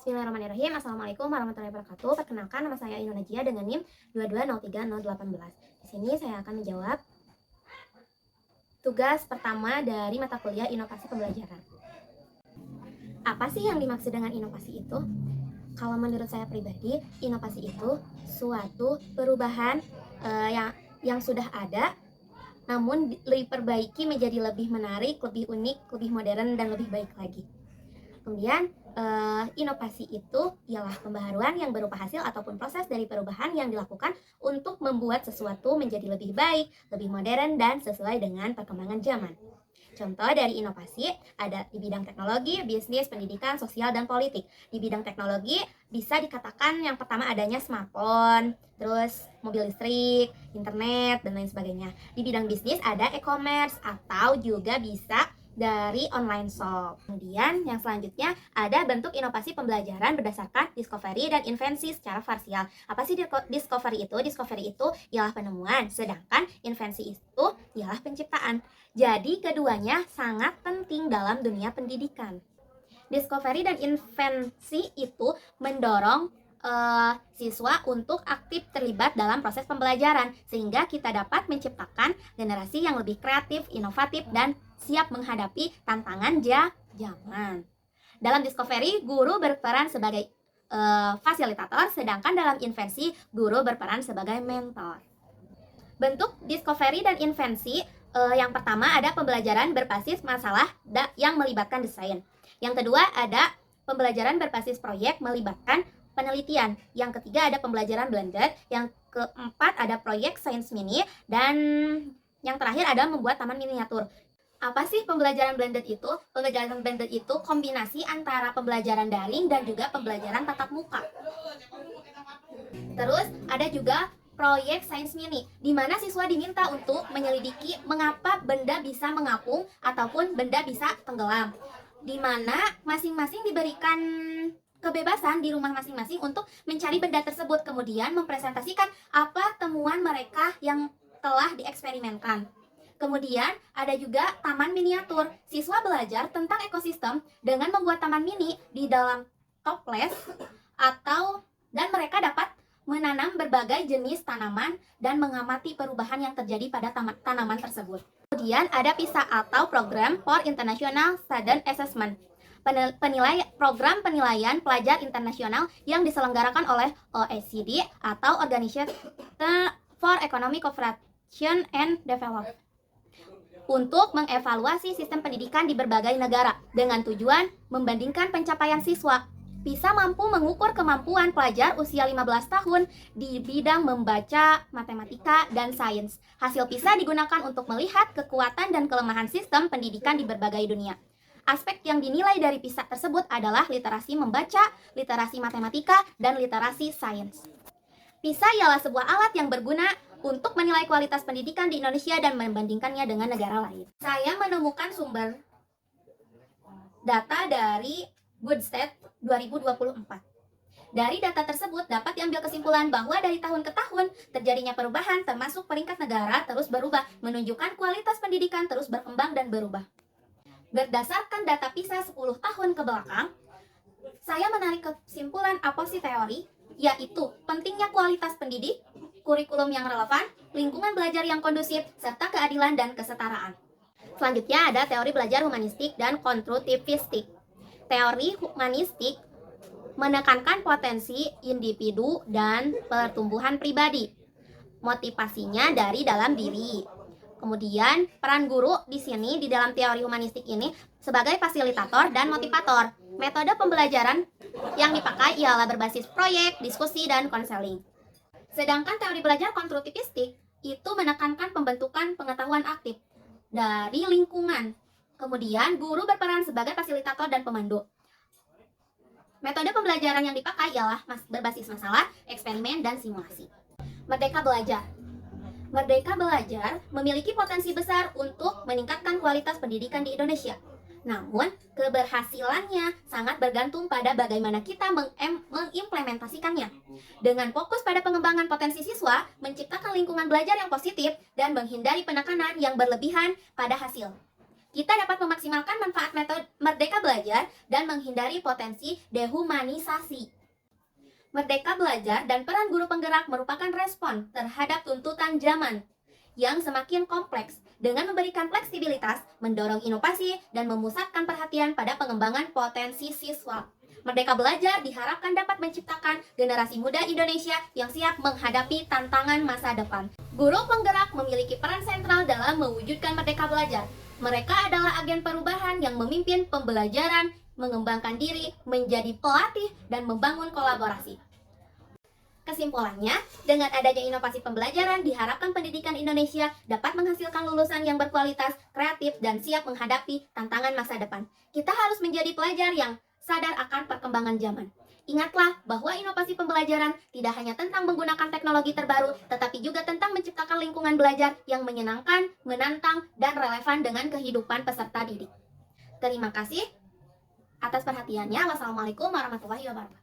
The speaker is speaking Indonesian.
Bismillahirrahmanirrahim. Assalamualaikum warahmatullahi wabarakatuh. Perkenalkan, nama saya Ainun Najia dengan NIM 2203018. Di sini saya akan menjawab tugas pertama dari mata kuliah inovasi pembelajaran. Apa sih yang dimaksud dengan inovasi itu? Kalau menurut saya pribadi, inovasi itu suatu perubahan yang sudah ada, namun diperbaiki menjadi lebih menarik, lebih unik, lebih modern, dan lebih baik lagi. Kemudian inovasi itu ialah pembaharuan yang berupa hasil ataupun proses dari perubahan yang dilakukan untuk membuat sesuatu menjadi lebih baik, lebih modern, dan sesuai dengan perkembangan zaman. Contoh dari inovasi ada di bidang teknologi, bisnis, pendidikan, sosial, dan politik. Di bidang teknologi bisa dikatakan yang pertama adanya smartphone, terus mobil listrik, internet, dan lain sebagainya. Di bidang bisnis ada e-commerce atau juga bisa dari online shop. Kemudian yang selanjutnya ada bentuk inovasi pembelajaran berdasarkan discovery dan invensi secara parsial. Apa sih discovery itu? Discovery itu ialah penemuan, sedangkan invensi itu ialah penciptaan. Jadi keduanya sangat penting dalam dunia pendidikan. Discovery dan invensi itu mendorong siswa untuk aktif terlibat dalam proses pembelajaran sehingga kita dapat menciptakan generasi yang lebih kreatif, inovatif, dan siap menghadapi tantangan zaman. Dalam discovery, guru berperan sebagai fasilitator, sedangkan dalam invensi, guru berperan sebagai mentor. Bentuk discovery dan invensi yang pertama ada pembelajaran berbasis masalah yang melibatkan desain. Yang kedua ada pembelajaran berbasis proyek melibatkan penelitian. Yang ketiga ada pembelajaran blended. Yang keempat ada proyek Science Mini. Dan yang terakhir ada membuat taman miniatur. Apa sih pembelajaran blended itu? Pembelajaran blended itu kombinasi antara pembelajaran daring dan juga pembelajaran tatap muka. Terus ada juga proyek Science Mini, di mana siswa diminta untuk menyelidiki mengapa benda bisa mengapung ataupun benda bisa tenggelam. Di mana masing-masing diberikan kebebasan di rumah masing-masing untuk mencari benda tersebut, kemudian mempresentasikan apa temuan mereka yang telah dieksperimenkan. Kemudian ada juga taman miniatur. Siswa belajar tentang ekosistem dengan membuat taman mini di dalam toples dan mereka dapat menanam berbagai jenis tanaman dan mengamati perubahan yang terjadi pada tanaman tersebut. Kemudian ada PISA atau Program for International Student Assessment. Program penilaian pelajar internasional yang diselenggarakan oleh OECD atau Organization for Economic Cooperation and Development untuk mengevaluasi sistem pendidikan di berbagai negara dengan tujuan membandingkan pencapaian siswa. PISA mampu mengukur kemampuan pelajar usia 15 tahun di bidang membaca, matematika, dan sains. Hasil PISA digunakan untuk melihat kekuatan dan kelemahan sistem pendidikan di berbagai dunia. Aspek yang dinilai dari PISA tersebut adalah literasi membaca, literasi matematika, dan literasi sains. PISA ialah sebuah alat yang berguna untuk menilai kualitas pendidikan di Indonesia dan membandingkannya dengan negara lain. Saya menemukan sumber data dari Goodstat 2024. Dari data tersebut dapat diambil kesimpulan bahwa dari tahun ke tahun terjadinya perubahan termasuk peringkat negara terus berubah, menunjukkan kualitas pendidikan terus berkembang dan berubah. Berdasarkan data PISA 10 tahun ke belakang, saya menarik kesimpulan apa sih teori, yaitu pentingnya kualitas pendidik, kurikulum yang relevan, lingkungan belajar yang kondusif, serta keadilan dan kesetaraan. Selanjutnya ada teori belajar humanistik dan konstruktivistik. Teori humanistik menekankan potensi individu dan pertumbuhan pribadi. Motivasinya dari dalam diri. Kemudian peran guru di sini di dalam teori humanistik ini sebagai fasilitator dan motivator. Metode pembelajaran yang dipakai ialah berbasis proyek, diskusi, dan konseling. Sedangkan teori belajar konstruktivistik itu menekankan pembentukan pengetahuan aktif dari lingkungan. Kemudian guru berperan sebagai fasilitator dan pemandu. Metode pembelajaran yang dipakai ialah berbasis masalah, eksperimen, dan simulasi. Merdeka belajar. Merdeka belajar memiliki potensi besar untuk meningkatkan kualitas pendidikan di Indonesia. Namun, keberhasilannya sangat bergantung pada bagaimana kita mengimplementasikannya. Dengan fokus pada pengembangan potensi siswa, menciptakan lingkungan belajar yang positif, dan menghindari penekanan yang berlebihan pada hasil. Kita dapat memaksimalkan manfaat metode Merdeka Belajar dan menghindari potensi dehumanisasi. Merdeka Belajar dan peran guru penggerak merupakan respon terhadap tuntutan zaman yang semakin kompleks dengan memberikan fleksibilitas, mendorong inovasi, dan memusatkan perhatian pada pengembangan potensi siswa. Merdeka Belajar diharapkan dapat menciptakan generasi muda Indonesia yang siap menghadapi tantangan masa depan. Guru penggerak memiliki peran sentral dalam mewujudkan Merdeka Belajar. Mereka adalah agen perubahan yang memimpin pembelajaran, mengembangkan diri, menjadi pelatih, dan membangun kolaborasi. Kesimpulannya, dengan adanya inovasi pembelajaran, diharapkan pendidikan Indonesia dapat menghasilkan lulusan yang berkualitas, kreatif, dan siap menghadapi tantangan masa depan. Kita harus menjadi pelajar yang sadar akan perkembangan zaman. Ingatlah bahwa inovasi pembelajaran tidak hanya tentang menggunakan teknologi terbaru, tetapi juga tentang menciptakan lingkungan belajar yang menyenangkan, menantang, dan relevan dengan kehidupan peserta didik. Terima kasih atas perhatiannya. Wassalamualaikum warahmatullahi wabarakatuh.